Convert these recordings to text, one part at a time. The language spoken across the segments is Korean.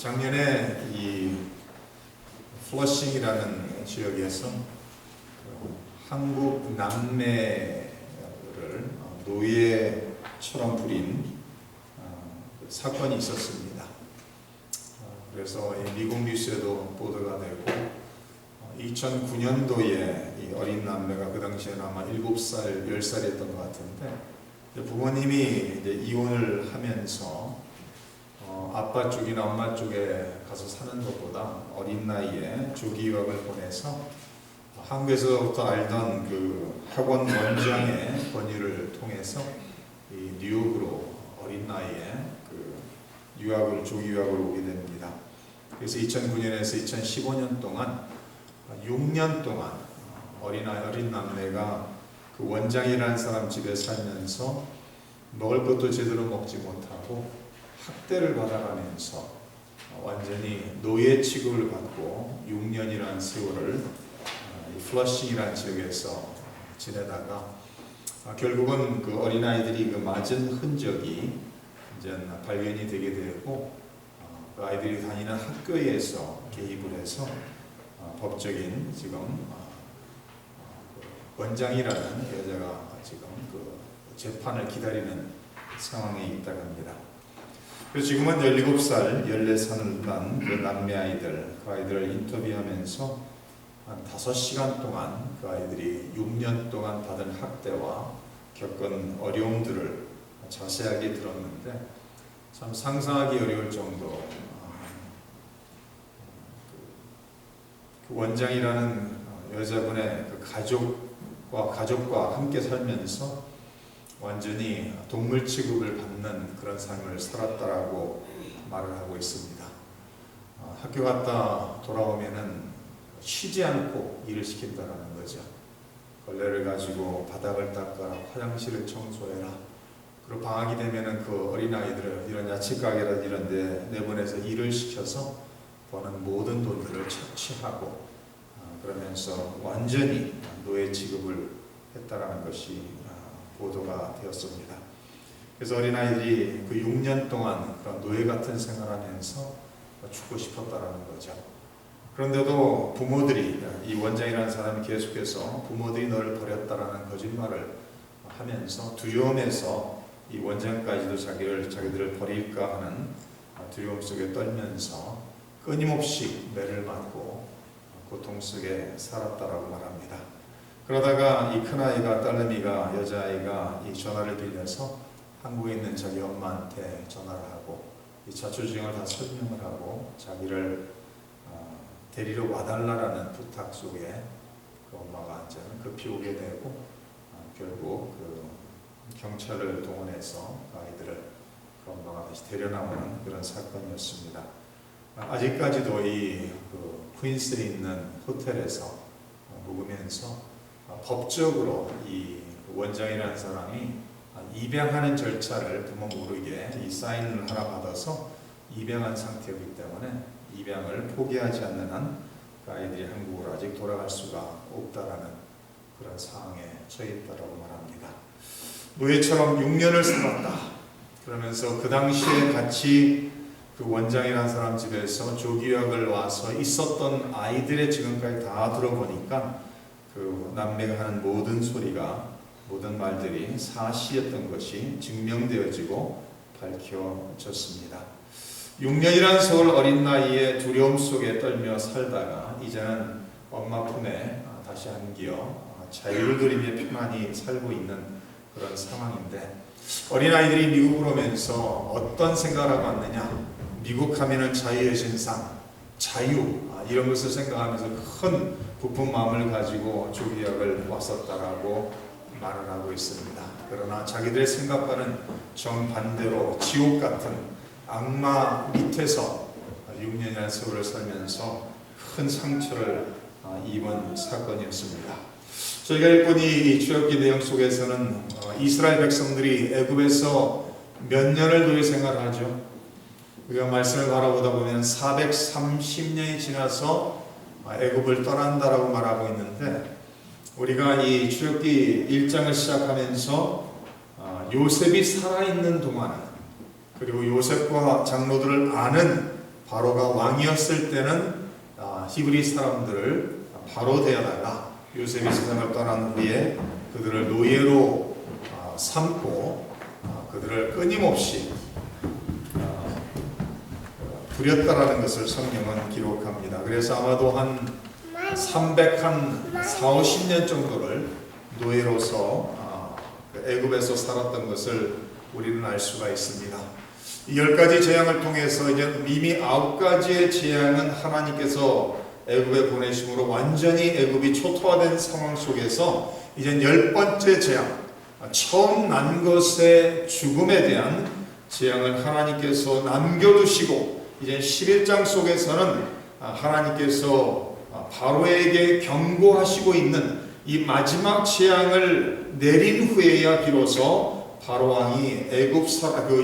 작년에 이 플러싱이라는 지역에서 한국 남매를 노예처럼 부린 사건이 있었습니다. 그래서 미국 뉴스에도 보도가 되고 2009년도에 이 어린 남매가 그 당시에는 아마 7살, 10살이었던 것 같은데 부모님이 이제 이혼을 하면서 아빠 쪽이나 엄마 쪽에 가서 사는 것보다 어린 나이에 조기 유학을 보내서 한국에서부터 알던 그 학원 원장의 권유를 통해서 이 뉴욕으로 어린 나이에 그 조기 유학을 오게 됩니다. 그래서 2009년에서 2015년 동안 6년 동안 어린 남매가 그 원장이라는 사람 집에 살면서 먹을 것도 제대로 먹지 못하고 학대를 받아가면서 완전히 노예 취급을 받고 6년이라는 세월을 플러싱이라는 지역에서 지내다가 결국은 그 어린아이들이 그 맞은 흔적이 이제 발견이 되게 되고 그 아이들이 다니는 학교에서 개입을 해서 법적인 지금 원장이라는 여자가 지금 그 재판을 기다리는 상황에 있다고 합니다. 그래서 지금은 17살, 14살 난 그 남매 아이들, 그 아이들을 인터뷰하면서 한 5시간 동안 그 아이들이 6년 동안 받은 학대와 겪은 어려움들을 자세하게 들었는데 참 상상하기 어려울 정도로 그 원장이라는 여자분의 그 가족과 함께 살면서 완전히 동물 취급을 받는 그런 삶을 살았다라고 말을 하고 있습니다. 학교 갔다 돌아오면은 쉬지 않고 일을 시킨다라는 거죠. 걸레를 가지고 바닥을 닦아라, 화장실을 청소해라. 그리고 방학이 되면은 그 어린아이들을 이런 야채 가게라든지 이런 데 내보내서 일을 시켜서 버는 모든 돈들을 착취하고 그러면서 완전히 노예 취급을 했다라는 것이 보도가 되었습니다. 그래서 어린아이들이 그 6년 동안 그런 노예 같은 생활하면서 죽고 싶었다라는 거죠. 그런데도 부모들이, 이 원장이라는 사람이 계속해서 부모들이 너를 버렸다라는 거짓말을 하면서 두려움에서 이 원장까지도 자기들을 버릴까 하는 두려움 속에 떨면서 끊임없이 매를 맞고 고통 속에 살았다라고 말합니다. 그러다가 이 큰아이가, 딸내미가, 여자아이가 이 전화를 빌려서 한국에 있는 자기 엄마한테 전화를 하고 이 자초지종을 다 설명을 하고 자기를 데리러 와달라라는 부탁 속에 그 엄마가 이제 급히 오게 되고 결국 그 경찰을 동원해서 그 아이들을 그 엄마가 다시 데려나오는 그런 사건이었습니다. 아직까지도 이 그 퀸스에 있는 호텔에서 묵으면서 법적으로 이 원장이라는 사람이 입양하는 절차를 부모 모르게 이 사인을 하나 받아서 입양한 상태이기 때문에 입양을 포기하지 않는 한 그 아이들이 한국으로 아직 돌아갈 수가 없다라는 그런 상황에 처해 있다라고 말합니다. 노예처럼 6년을 살았다. 그러면서 그 당시에 같이 그 원장이라는 사람 집에서 조기유학을 와서 있었던 아이들의 지금까지 다 들어보니까 그 남매가 하는 모든 소리가, 모든 말들이 사실이었던 것이 증명되어지고 밝혀졌습니다. 6년이라는 세월 어린 나이에 두려움 속에 떨며 살다가 이제는 엄마 품에 다시 안겨 자유를 누리며 편안히 살고 있는 그런 상황인데 어린아이들이 미국으로 오면서 어떤 생각을 하고 왔느냐? 미국 하면은 자유의 신상, 자유 이런 것을 생각하면서 큰 부푼 마음을 가지고 조기유학을 왔었다라고 말을 하고 있습니다. 그러나 자기들의 생각과는 정반대로 지옥 같은 악마 밑에서 6년이라는 세월을 살면서 큰 상처를 입은 사건이었습니다. 저희가 읽은 이 출애굽기 내용 속에서는 이스라엘 백성들이 애굽에서 몇 년을 노예 생활을 하죠. 우리가 말씀을 바라보다 보면 430년이 지나서 애굽을 떠난다라고 말하고 있는데 우리가 이 출애굽기 1장을 시작하면서 요셉이 살아있는 동안 그리고 요셉과 장로들을 아는 바로가 왕이었을 때는 히브리 사람들을 바로 대하다가 요셉이 세상을 떠난 후에 그들을 노예로 삼고 그들을 끊임없이 부렸다라는 것을 성경은 기록합니다. 그래서 아마도 한 340년 정도를 노예로서 애굽에서 살았던 것을 우리는 알 수가 있습니다. 이 10가지 재앙을 통해서 이제 이미 9가지의 재앙은 하나님께서 애굽에 보내심으로 완전히 애굽이 초토화된 상황 속에서 이제 10번째 재앙, 처음 난 것의 죽음에 대한 재앙을 하나님께서 남겨두시고 이제 11장 속에서는 하나님께서 바로에게 경고하시고 있는 이 마지막 재앙을 내린 후에야 비로소 바로 왕이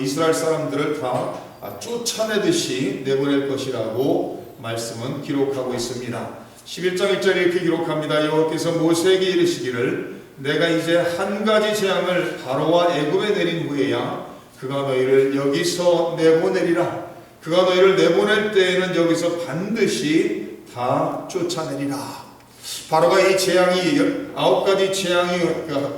이스라엘 사람들을 다 쫓아내듯이 내보낼 것이라고 말씀은 기록하고 있습니다. 11장 1절에 이렇게 기록합니다. 여호와께서 모세에게 이르시기를 내가 이제 한 가지 재앙을 바로와 애굽에 내린 후에야 그가 너희를 여기서 내보내리라. 그가 너희를 내보낼 때에는 여기서 반드시 다 쫓아내리라. 바로가 이 재앙이 9가지 재앙이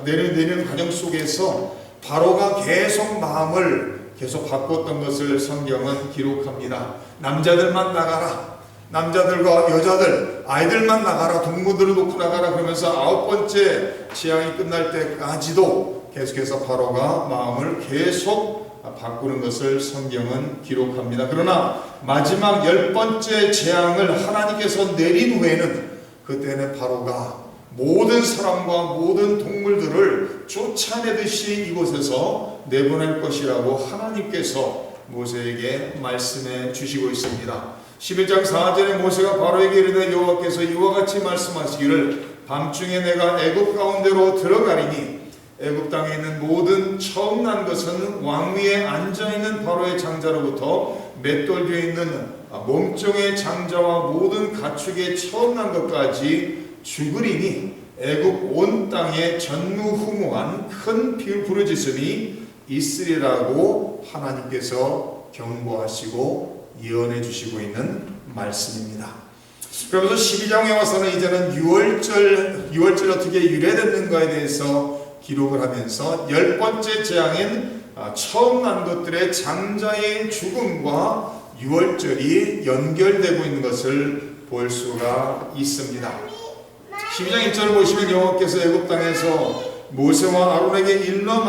내리는 과정 속에서 바로가 계속 마음을 계속 바꿨던 것을 성경은 기록합니다. 남자들만 나가라. 남자들과 여자들, 아이들만 나가라. 동무들을 놓고 나가라. 그러면서 9번째 재앙이 끝날 때까지도 계속해서 바로가 마음을 계속 바꾸는 것을 성경은 기록합니다. 그러나 마지막 10번째 재앙을 하나님께서 내린 후에는 그때는 바로가 모든 사람과 모든 동물들을 쫓아내듯이 이곳에서 내보낼 것이라고 하나님께서 모세에게 말씀해 주시고 있습니다. 11장 4절에 모세가 바로에게 이르되 여호와께서 이와 같이 말씀하시기를 밤중에 내가 애굽 가운데로 들어가리니 애굽 땅에 있는 모든 처음 난 것은 왕 위에 앉아있는 바로의 장자로부터 맷돌 뒤에 있는 몸종의 장자와 모든 가축의 처음 난 것까지 죽으리니 애굽 온 땅에 전무후무한 큰 부르짖음이 있으리라고 하나님께서 경고하시고 예언해 주시고 있는 말씀입니다. 그러면서 12장에 와서는 이제는 6월절 어떻게 유래됐는가에 대해서 기록을 하면서 10번째 재앙인 처음 난 것들의 장자의 죽음과 6월절이 연결되고 있는 것을 볼 수가 있습니다. 12장 1절을 보시면 여호와께서 애굽 땅에서 모세와 아론에게 일러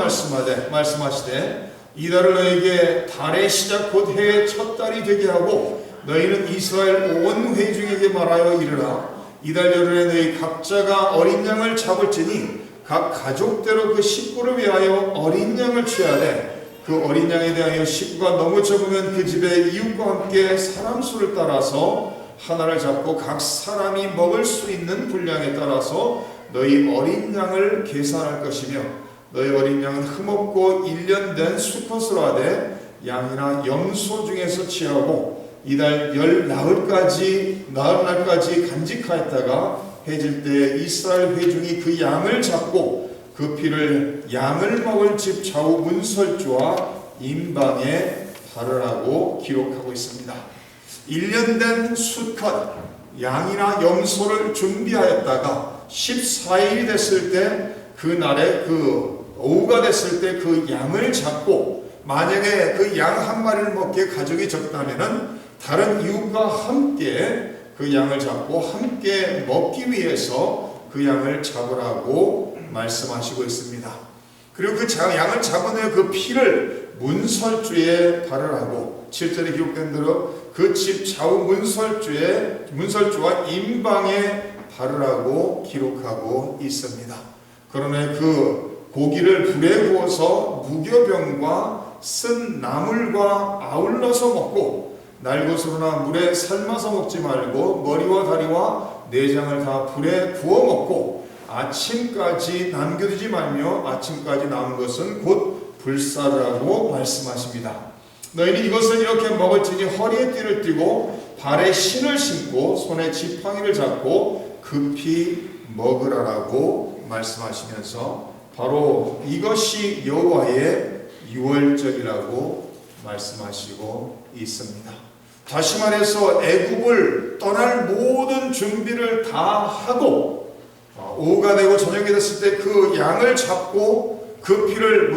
말씀하시되 이달을 너에게 달의 시작 곧 해의 첫 달이 되게 하고 너희는 이스라엘 온 회중에게 말하여 이르라. 이달 열흘에 너희 각자가 어린 양을 잡을지니 각 가족대로 그 식구를 위하여 어린 양을 취하되 그 어린 양에 대하여 식구가 너무 적으면 그 집의 이웃과 함께 사람 수를 따라서 하나를 잡고 각 사람이 먹을 수 있는 분량에 따라서 너희 어린 양을 계산할 것이며 너희 어린 양은 흠없고 1년 된 수컷으로 하되 양이나 염소 중에서 취하고 이달 나흘날까지 간직하였다가 해질 때 이스라엘 회중이 그 양을 잡고 그 피를 양을 먹을 집 좌우 문설주와 임방에 바르라고 기록하고 있습니다. 1년 된 수컷 양이나 염소를 준비하였다가 14일이 됐을 때 그날에 오후가 됐을 때 그 양을 잡고 만약에 그 양 한 마리를 먹기에 가족이 적다면은 다른 이웃과 함께 그 양을 잡고 함께 먹기 위해서 그 양을 잡으라고 말씀하시고 있습니다. 그리고 그 양을 잡은 후에 그 피를 문설주에 바르라고 7절에 기록된 대로 그 집 좌우 문설주와 임방에 바르라고 기록하고 있습니다. 그러나 그 고기를 불에 구워서 무교병과 쓴 나물과 아울러서 먹고 날것으로나 물에 삶아서 먹지 말고 머리와 다리와 내장을 다 불에 구워 먹고 아침까지 남겨두지 말며 아침까지 남은 것은 곧 불사르라고 말씀하십니다. 너희는 이것을 이렇게 먹을지니 허리에 띠를 띠고 발에 신을 신고 손에 지팡이를 잡고 급히 먹으라라고 말씀하시면서 바로 이것이 여호와의 유월절이라고 말씀하시고 있습니다. 다시 말해서 애굽을 떠날 모든 준비를 다 하고 오후가 되고 저녁이 됐을 때 그 양을 잡고 그 피를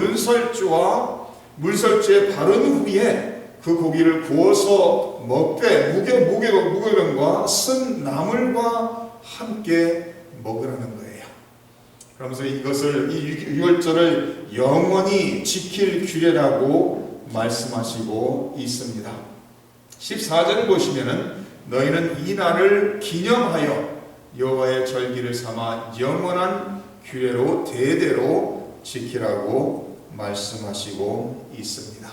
문설주에 바른 후에 그 고기를 구워서 먹되 무교병과 쓴 나물과 함께 먹으라는 거예요. 그러면서 이것을 이 유월절을 영원히 지킬 규례라고 말씀하시고 있습니다. 14절을 보시면은 너희는 이 날을 기념하여 여호와의 절기를 삼아 영원한 규례로 대대로 지키라고 말씀하시고 있습니다.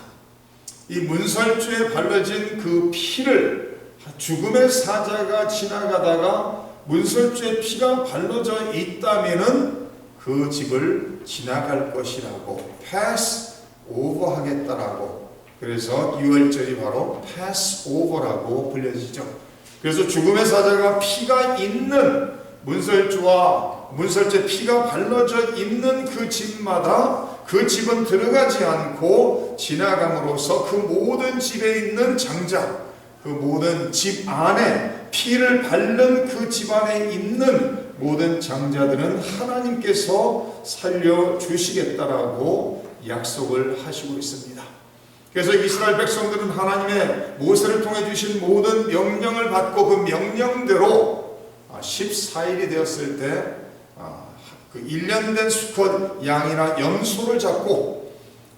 이 문설주에 발라진 그 피를 죽음의 사자가 지나가다가 문설주에 피가 발라져 있다면은 그 집을 지나갈 것이라고 pass over 하겠다라고, 그래서 유월절이 바로 pass over라고 불려지죠. 그래서 죽음의 사자가 피가 있는 문설주에 피가 발라져 있는 그 집마다 그 집은 들어가지 않고 지나감으로써 그 모든 집에 있는 장자, 그 모든 집 안에 피를 바른 그 집 안에 있는 모든 장자들은 하나님께서 살려주시겠다라고 약속을 하시고 있습니다. 그래서 이스라엘 백성들은 하나님의 모세를 통해 주신 모든 명령을 받고 그 명령대로 14일이 되었을 때 그 1년 된 수컷 양이나 염소를 잡고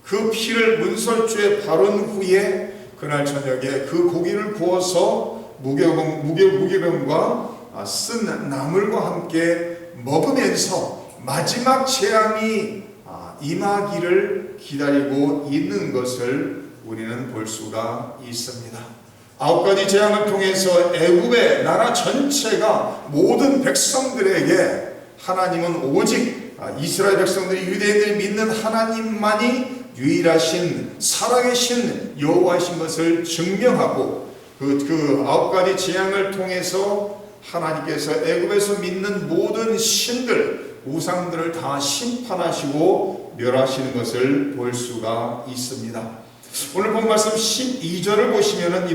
그 피를 문설주에 바른 후에 그날 저녁에 그 고기를 구워서 무교병과 쓴 나물과 함께 먹으면서 마지막 재앙이 임하기를 기다리고 있는 것을 우리는 볼 수가 있습니다. 9가지 재앙을 통해서 애굽의 나라 전체가 모든 백성들에게 하나님은 오직 이스라엘 백성들이 유대인들이 믿는 하나님만이 유일하신 살아계신 여호와이신 것을 증명하고 그 9가지 재앙을 통해서 하나님께서 애굽에서 믿는 모든 신들, 우상들을 다 심판하시고 멸하시는 것을 볼 수가 있습니다. 오늘 본 말씀 12절을 보시면은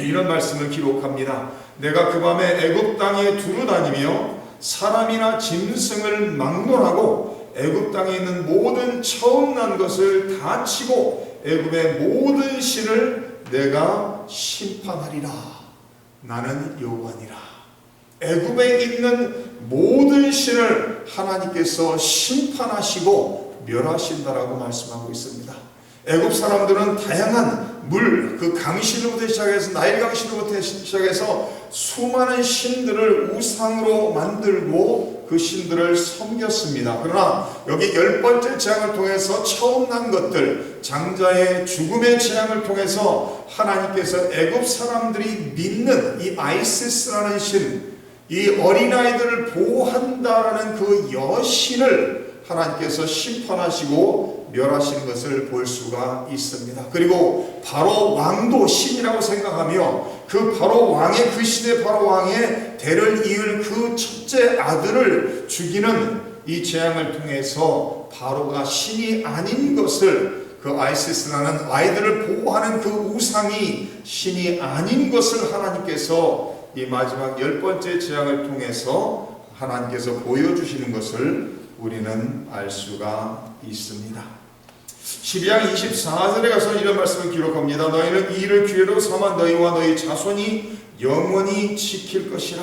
이런 말씀을 기록합니다. 내가 그 밤에 애굽 땅에 두루 다니며 사람이나 짐승을 막론하고 애굽 땅에 있는 모든 처음 난 것을 다 치고 애굽의 모든 신을 내가 심판하리라. 나는 여호와니라. 애굽에 있는 모든 신을 하나님께서 심판하시고 멸하신다라고 말씀하고 있습니다. 애굽 사람들은 다양한 물, 그 강신으로부터 시작해서 나일 강신으로부터 시작해서 수많은 신들을 우상으로 만들고 그 신들을 섬겼습니다. 그러나 여기 10번째 재앙을 통해서 처음 난 것들, 장자의 죽음의 재앙을 통해서 하나님께서 애굽 사람들이 믿는 이 아이시스라는 신, 이 어린아이들을 보호한다라는 그 여신을 하나님께서 심판하시고 멸하시는 것을 볼 수가 있습니다. 그리고 바로 왕도 신이라고 생각하며 그 바로 왕의, 그 시대 바로 왕의 대를 이을 그 첫째 아들을 죽이는 이 재앙을 통해서 바로가 신이 아닌 것을, 그 아이시스라는 아이들을 보호하는 그 우상이 신이 아닌 것을 하나님께서 이 마지막 10번째 재앙을 통해서 하나님께서 보여주시는 것을 우리는 알 수가 있습니다. 12장 24절에 가서 이런 말씀을 기록합니다. 너희는 이 일을 기회로 삼아 너희와 너희 자손이 영원히 지킬 것이라.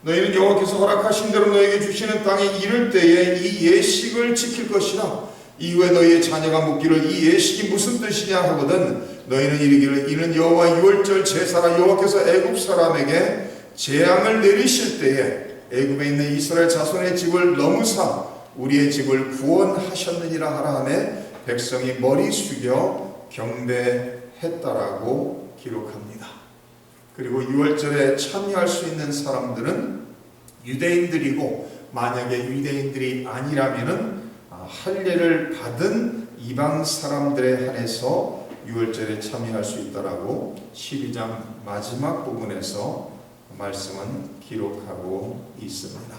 너희는 여호와께서 허락하신 대로 너희에게 주시는 땅에 이를 때에 이 예식을 지킬 것이라. 이후에 너희의 자녀가 묻기를 이 예식이 무슨 뜻이냐 하거든 너희는 이르기를 이는 여호와 유월절 제사라. 여호와께서 애굽 사람에게 재앙을 내리실 때에 애굽에 있는 이스라엘 자손의 집을 넘으사 우리의 집을 구원하셨느니라 하라 하매 백성이 머리 숙여 경배했다라고 기록합니다. 그리고 유월절에 참여할 수 있는 사람들은 유대인들이고, 만약에 유대인들이 아니라면은 할례를 받은 이방 사람들에 한해서 유월절에 참여할 수 있다라고 12장 마지막 부분에서 말씀은 기록하고 있습니다.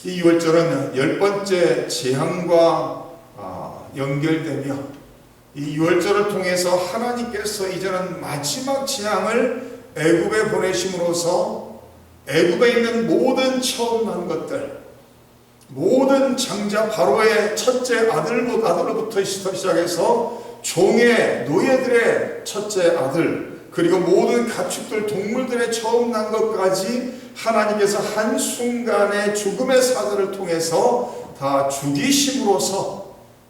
이 유월절은 10번째 재앙과 연결되며 이 유월절을 통해서 하나님께서 이제는 마지막 재앙을 애굽에 보내심으로써 애굽에 있는 모든 처음 난 것들, 모든 장자 바로의 첫째 아들로부터 시작해서 종의 노예들의 첫째 아들, 그리고 모든 가축들 동물들의 처음 난 것까지 하나님께서 한순간의 죽음의 사자를 통해서 다 죽이심으로써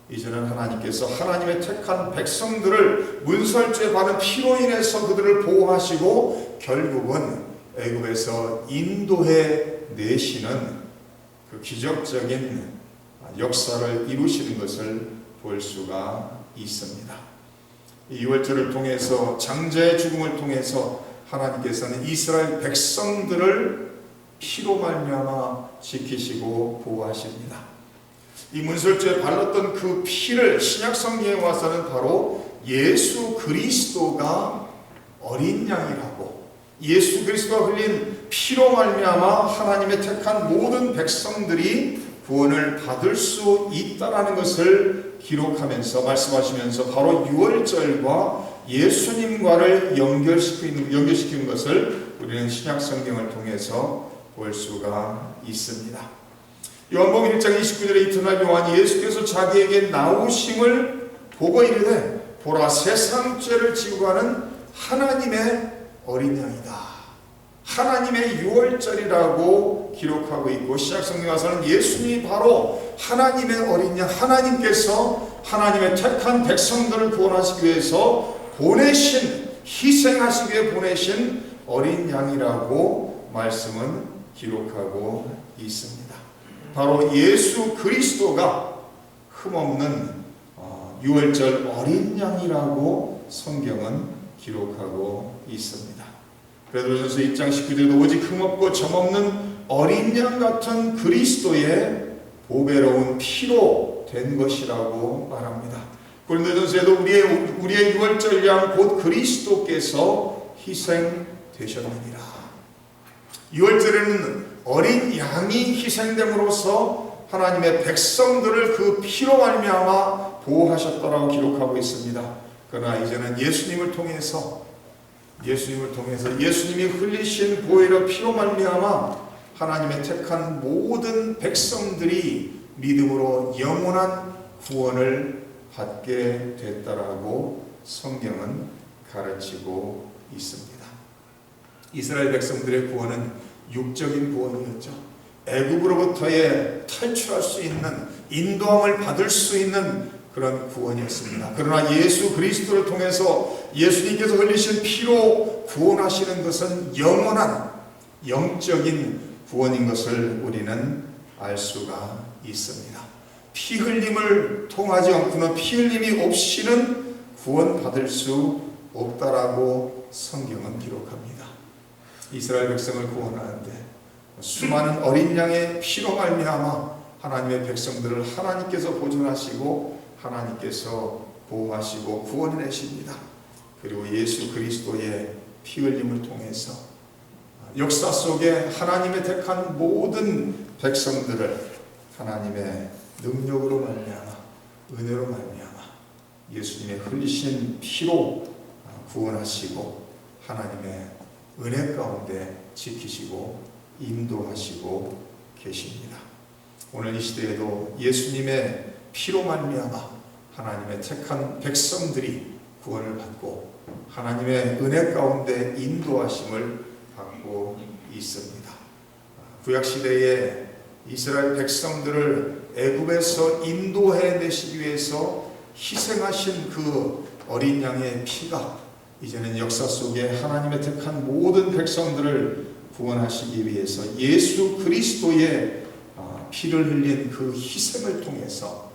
이제는 하나님께서 하나님의 택한 백성들을 문설주에 받은 피로 인해서 그들을 보호하시고 결국은 애굽에서 인도해 내시는 그 기적적인 역사를 이루시는 것을 볼 수가 있습니다. 이 유월절을 통해서 장자의 죽음을 통해서 하나님께서는 이스라엘 백성들을 피로 말미암아 지키시고 보호하십니다. 이 문설주에 발랐던 그 피를 신약 성경에 와서는 바로 예수 그리스도가 어린 양이라고, 예수 그리스도가 흘린 피로 말미암아 하나님의 택한 모든 백성들이 구원을 받을 수 있다라는 것을 기록하면서 말씀하시면서 바로 유월절과 예수님과를 연결시키는 것을 우리는 신약 성경을 통해서 볼 수가 있습니다. 요한복음 1장 29절에 이튿날 요한이 예수께서 자기에게 나오심을 보고 이르되 보라 세상 죄를 지고 가는 하나님의 어린 양이다. 하나님의 유월절이라고 기록하고 있고 신약 성경에 와서는 예수님이 바로 하나님의 어린 양, 하나님께서 하나님의 택한 백성들을 구원하시기 위해서 보내신, 희생하시기 위해 보내신 어린 양이라고 말씀은 기록하고 있습니다. 바로 예수 그리스도가 흠없는 유월절 어린 양이라고 성경은 기록하고 있습니다. 베드로전서 1장 19절에도 오직 흠없고 점없는 어린 양 같은 그리스도의 보배로운 피로 된 것이라고 말합니다. 고린도전서에도 우리의 유월절 양 곧 그리스도께서 희생되셨느니라. 유월절에는 어린 양이 희생됨으로써 하나님의 백성들을 그 피로 말미암아 보호하셨다라고 기록하고 있습니다. 그러나 이제는 예수님을 통해서 예수님이 흘리신 보혈의 피로 말미암아 하나님의 택한 모든 백성들이 믿음으로 영원한 구원을 받게 됐다라고 성경은 가르치고 있습니다. 이스라엘 백성들의 구원은 육적인 구원이었죠. 애굽으로부터의 탈출할 수 있는, 인도함을 받을 수 있는 그런 구원이었습니다. 그러나 예수 그리스도를 통해서 예수님께서 흘리신 피로 구원하시는 것은 영원한 영적인 구원인 것을 우리는 알 수가 있습니다. 피 흘림을 통하지 않고는 피 흘림이 없이는 구원받을 수 없다라고 성경은 기록합니다. 이스라엘 백성을 구원하는데 수많은 어린 양의 피로 말미암아 하나님의 백성들을 하나님께서 보존하시고 하나님께서 보호하시고 구원해내십니다. 그리고 예수 그리스도의 피 흘림을 통해서 역사 속에 하나님의 택한 모든 백성들을 하나님의 능력으로 말미암아 은혜로 말미암아 예수님의 흘리신 피로 구원하시고 하나님의 은혜 가운데 지키시고 인도하시고 계십니다. 오늘 이 시대에도 예수님의 피로 말미암아 하나님의 택한 백성들이 구원을 받고 하나님의 은혜 가운데 인도하심을 받고 있습니다. 구약시대에 이스라엘 백성들을 애굽에서 인도해내시기 위해서 희생하신 그 어린 양의 피가 이제는 역사 속에 하나님의 택한 모든 백성들을 구원하시기 위해서 예수 그리스도의 피를 흘린 그 희생을 통해서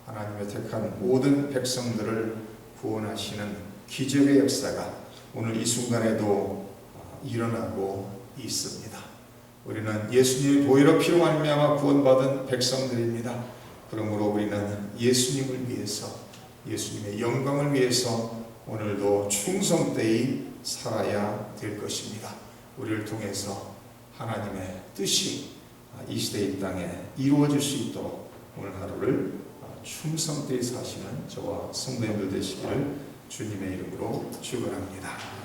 하나님의 택한 모든 백성들을 구원하시는 기적의 역사가 오늘 이 순간에도 일어나고 있습니다. 우리는 예수님의 보혈의 피로 말미암아 구원받은 백성들입니다. 그러므로 우리는 예수님을 위해서, 예수님의 영광을 위해서 오늘도 충성되이 살아야 될 것입니다. 우리를 통해서 하나님의 뜻이 이 시대 이 땅에 이루어질 수 있도록 오늘 하루를 충성되이 사시는 저와 성도님들 되시기를 주님의 이름으로 축원합니다.